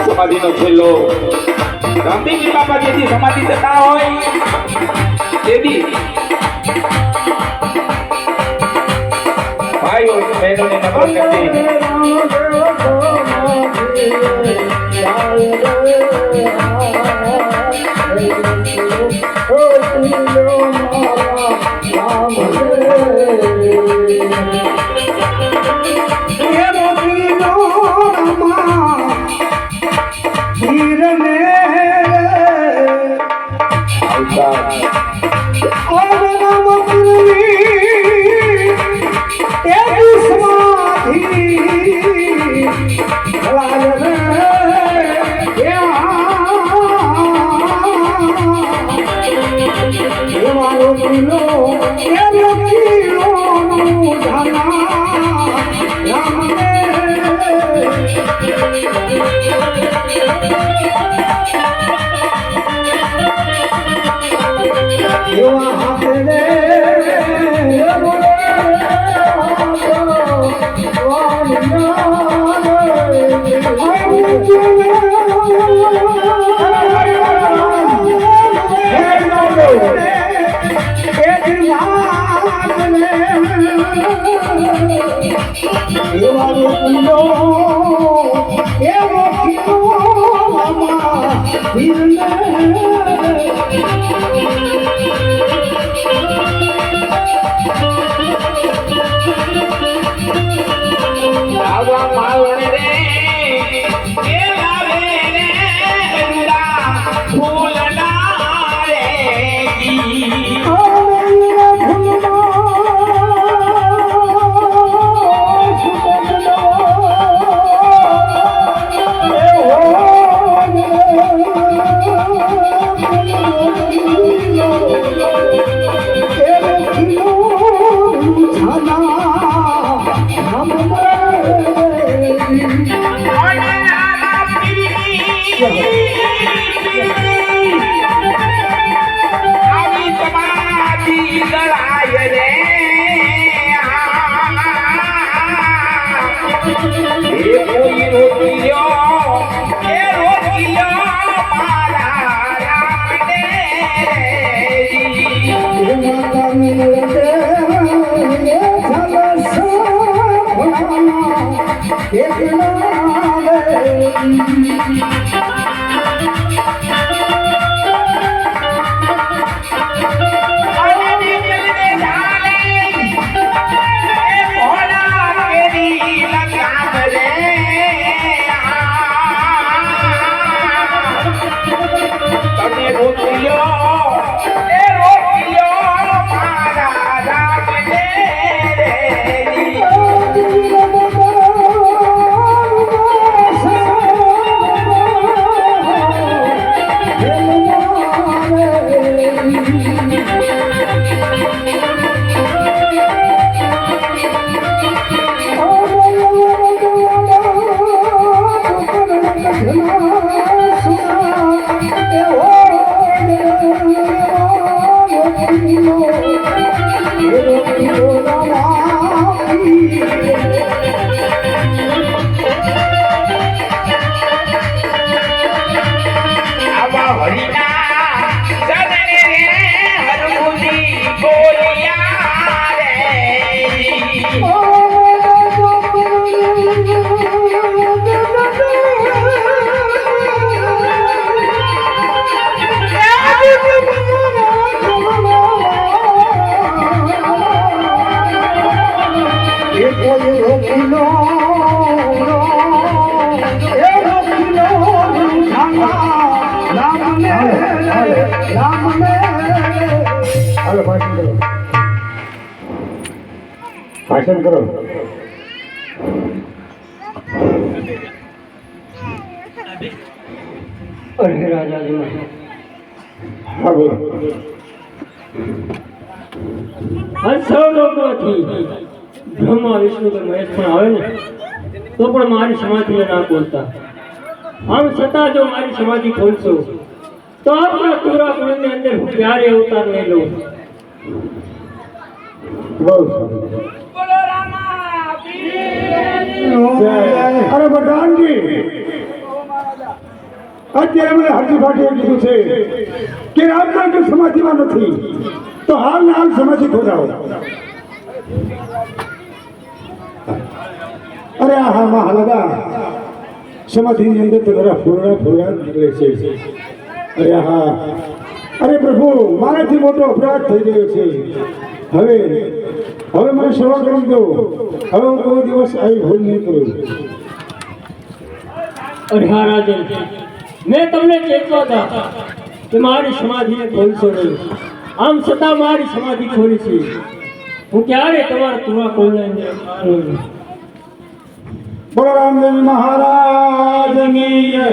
સમાધિનો છેલ્લો રામદેવજી બાપા જેથી સમાધિ થતા હોય તેથી ભાઈઓ બહેનોને નમન કરતી ભાષણ કરો. અરે રાજાજી હા બોલો. આ સૌ લોકોથી બ્રહ્મા વિષ્ણુ કે મહેશ પણ આવે ને તો પણ મારી સમાધિને ના બોલતા. આમ છતાં જો મારી સમાધિ ખોલશો તો આપણા પૂરા કુળની અંદર હું ક્યારે અવતાર લઈ લઉં. બહુ સારું. બોલો રામા અરે પ્રધાનજી, અત્યારે મને હાજી ભાટીએ કીધું છે કે રામના જો સમાધિમાં નથી તો હાલ ને હાલ સમાધિ ખોદાવો. અરે હા મહારાજા, સમાધિની અંદર તો જરા ફોરડા નીકળે છે. અરે હા, અરે પ્રભુ, મારાથી મોટો અપરાધ થઈ ગયો છે. હવે મને સેવા કરી દો. હવે હું કોઈ દિવસ આવી ભૂલ નહીં કરું. અરે હા રાજન, મેં તમને ચેતવા હતા કે મારી સમાધિને ખોલશો નહીં. આમ છતાં મારી સમાધિ ખોલી છે. હું ક્યારે તમારા તુરા ખોલાઈને બોલો રામદેવ મહારાજની જય.